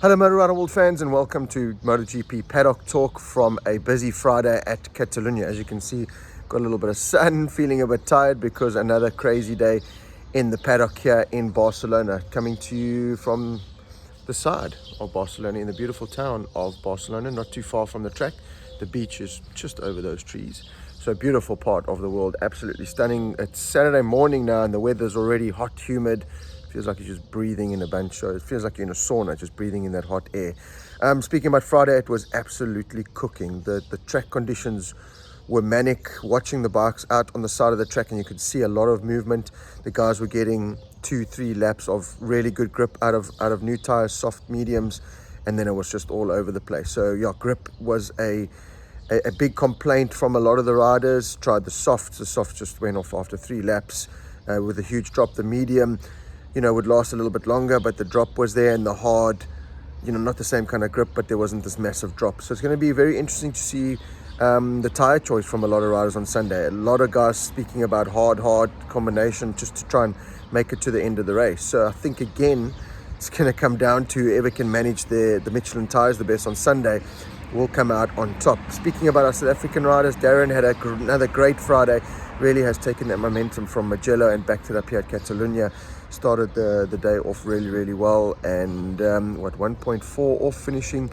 Hello MotoGP World fans and welcome to MotoGP Paddock Talk from a busy Friday at Catalunya. As you can see, got a little bit of sun, feeling a bit tired because another crazy day in the paddock here in Barcelona. Coming to you from the side of Barcelona in the beautiful town of Barcelona, not too far from the track. The beach is just over those trees. So beautiful part of the world, absolutely stunning. It's Saturday morning now and the weather's already hot, humid. Feels like you're just breathing in a bunch. So it feels like you're in a sauna, just breathing in that hot air. Speaking about Friday, it was absolutely cooking. The track conditions were manic. Watching the bikes out on the side of the track, and you could see a lot of movement. The guys were getting 2-3 laps of really good grip out of new tires, soft mediums, and then it was just all over the place. So yeah, grip was a big complaint from a lot of the riders. Tried the softs. The softs just went off after 3 laps with a huge drop. The medium, would last a little bit longer, but the drop was there, and the hard, not the same kind of grip, but there wasn't this massive drop. So it's going to be very interesting to see the tire choice from a lot of riders on Sunday. A lot of guys speaking about hard combination just to try and make it to the end of the race. So I think again, it's going to come down to whoever can manage the Michelin tires the best on Sunday will come out on top. Speaking about our South African riders, Darren had another great Friday. Really has taken that momentum from Mugello and backed it up here at Catalunya. Started the day off really well, and 1.4 off, finishing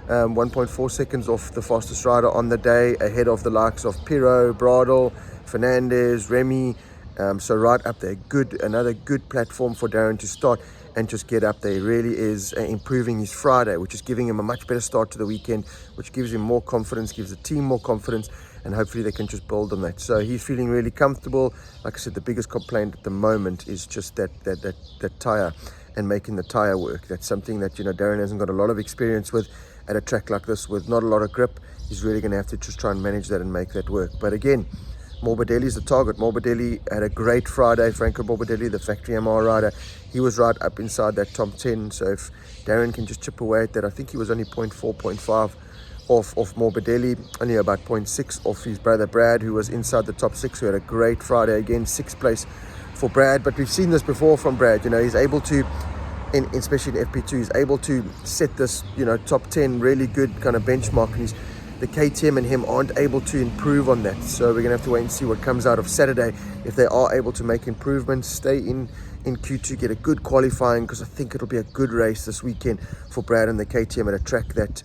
1.4 seconds off the fastest rider on the day, ahead of the likes of Pirro, Bradel, Fernandez, Remy. So right up there, another good platform for Darren to start and just get up there. He really is improving his Friday, which is giving him a much better start to the weekend, which gives him more confidence, gives the team more confidence, and hopefully they can just build on that. So he's feeling really comfortable. Like I said, the biggest complaint at the moment is just that tire and making the tire work. That's something that Darren hasn't got a lot of experience with at a track like this with not a lot of grip. He's really going to have to just try and manage that and make that work. But again, Morbidelli's the target. Morbidelli had a great Friday. Franco Morbidelli, the factory MR rider, he was right up inside that top 10. So if Darren can just chip away at that, I think he was only 0.4, 0.5 off Morbidelli, only about 0.6 off his brother Brad, who was inside the top 6, who had a great Friday again, 6th place for Brad. But we've seen this before from Brad. He's able to, especially in FP2, he's able to set this, top 10 really good kind of benchmark, and the KTM and him aren't able to improve on that. So we're going to have to wait and see what comes out of Saturday. If they are able to make improvements, stay in Q2, get a good qualifying, because I think it'll be a good race this weekend for Brad and the KTM at a track that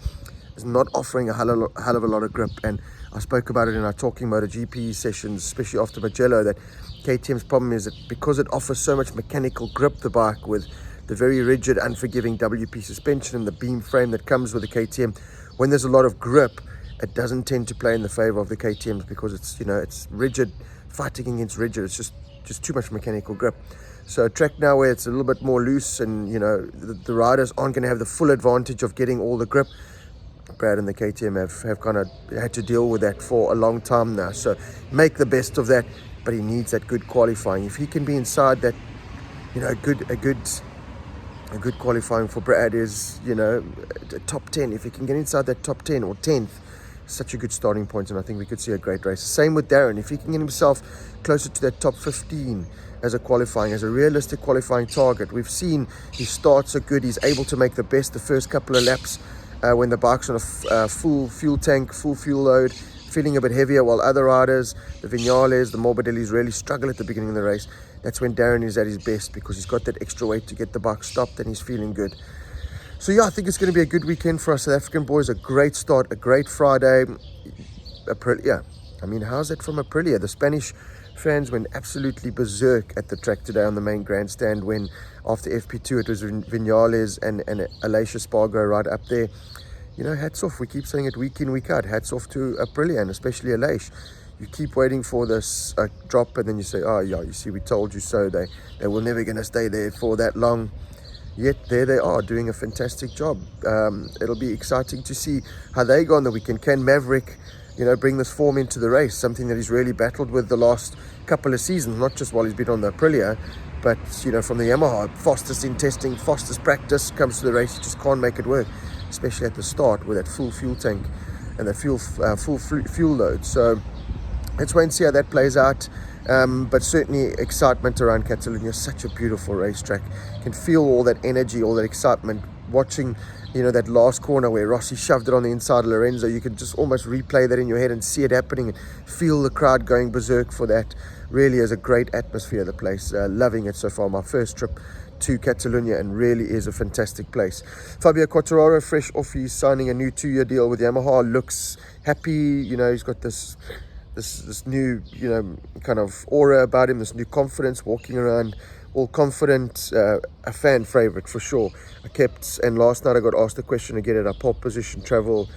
is not offering a hell of a lot of grip. And I spoke about it in our Talking MotoGP sessions, especially after Mugello, that KTM's problem is that because it offers so much mechanical grip, the bike, with the very rigid, unforgiving WP suspension and the beam frame that comes with the KTM, when there's a lot of grip, it doesn't tend to play in the favor of the KTMs, because it's it's rigid, fighting against rigid. It's just too much mechanical grip. So a track now where it's a little bit more loose, and the riders aren't going to have the full advantage of getting all the grip. Brad and the KTM have kind of had to deal with that for a long time now. So make the best of that, but he needs that good qualifying. If he can be inside that, a good qualifying for Brad is the top 10. If he can get inside that top 10 or 10th, such a good starting point, and I think we could see a great race. Same with Darren. If he can get himself closer to that top 15 as a realistic qualifying target. We've seen his starts are good. He's able to make the best the first couple of laps when the bike's on a full fuel tank, full fuel load, feeling a bit heavier, while other riders, the Viñales, the Morbidellis, really struggle at the beginning of the race. That's when Darren is at his best, because he's got that extra weight to get the bike stopped, and he's feeling good. So yeah, I think it's going to be a good weekend for our South African boys. A great start, a great Friday. Aprilia. I mean, how's that from Aprilia? The Spanish fans went absolutely berserk at the track today on the main grandstand, when after FP2 it was Viñales and Aleix Espargaro right up there. Hats off. We keep saying it week in, week out. Hats off to Aprilia, and especially Aleix. You keep waiting for this drop, and then you say, oh yeah, you see, we told you so. They were never going to stay there for that long. Yet there they are, doing a fantastic job. It'll be exciting to see how they go on the weekend. Can Maverick, bring this form into the race? Something that he's really battled with the last couple of seasons, not just while he's been on the Aprilia, but from the Yamaha. Fastest in testing, fastest practice, comes to the race, he just can't make it work, especially at the start with that full fuel tank and the full fuel load. So let's wait and see how that plays out. But certainly excitement around Catalunya. Such a beautiful racetrack. You can feel all that energy, all that excitement watching, that last corner where Rossi shoved it on the inside of Lorenzo. You could just almost replay that in your head and see it happening and feel the crowd going berserk for that. Really is a great atmosphere, the place. Loving it so far. My first trip to Catalunya, and really is a fantastic place. Fabio Quartararo, fresh off his signing a new 2-year deal with Yamaha, looks happy. He's got this new, kind of aura about him, this new confidence, walking around all confident, a fan favorite for sure. And last night I got asked the question again at our pole position travel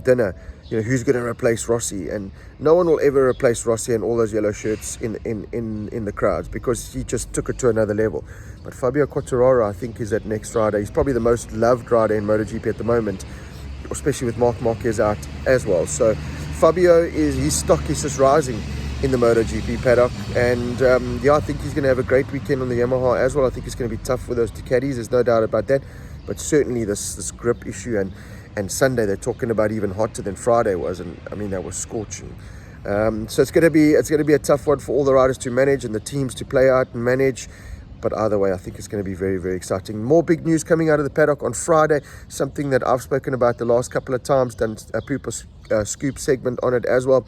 dinner, who's going to replace Rossi? And no one will ever replace Rossi and all those yellow shirts in the crowds, because he just took it to another level. But Fabio Quartararo, I think, is that next rider. He's probably the most loved rider in MotoGP at the moment, especially with Marc Marquez out as well. So Fabio, his stock is just rising in the MotoGP paddock, and I think he's going to have a great weekend on the Yamaha as well. I think it's going to be tough with those Ducatis, there's no doubt about that, but certainly this grip issue, and Sunday they're talking about even hotter than Friday was, and I mean that was scorching. So it's going to be a tough one for all the riders to manage and the teams to play out and manage. But either way, I think it's going to be very, very exciting. More big news coming out of the paddock on Friday, something that I've spoken about the last couple of times, done a Pooper Scoop segment on it as well.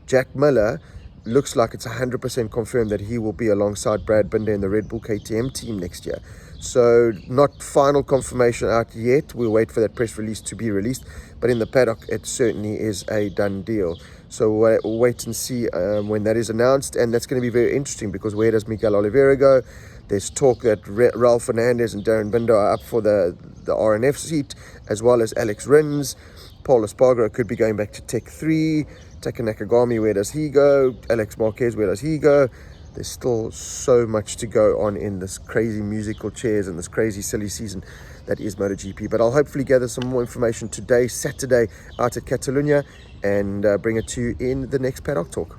Jack Miller looks like it's 100% confirmed that he will be alongside Brad Binder in the Red Bull KTM team next year. So not final confirmation out yet. We'll wait for that press release to be released. But in the paddock, it certainly is a done deal. So we'll wait and see when that is announced. And that's going to be very interesting, because where does Miguel Oliveira go? There's talk that Raul Fernandez and Darren Binder are up for the RNF seat, as well as Alex Rins. Paul Espargaro could be going back to Tech 3. Taka Nakagami, where does he go? Alex Marquez, where does he go? There's still so much to go on in this crazy musical chairs and this crazy silly season that is MotoGP. But I'll hopefully gather some more information today, Saturday, out at Catalunya, and bring it to you in the next Paddock Talk.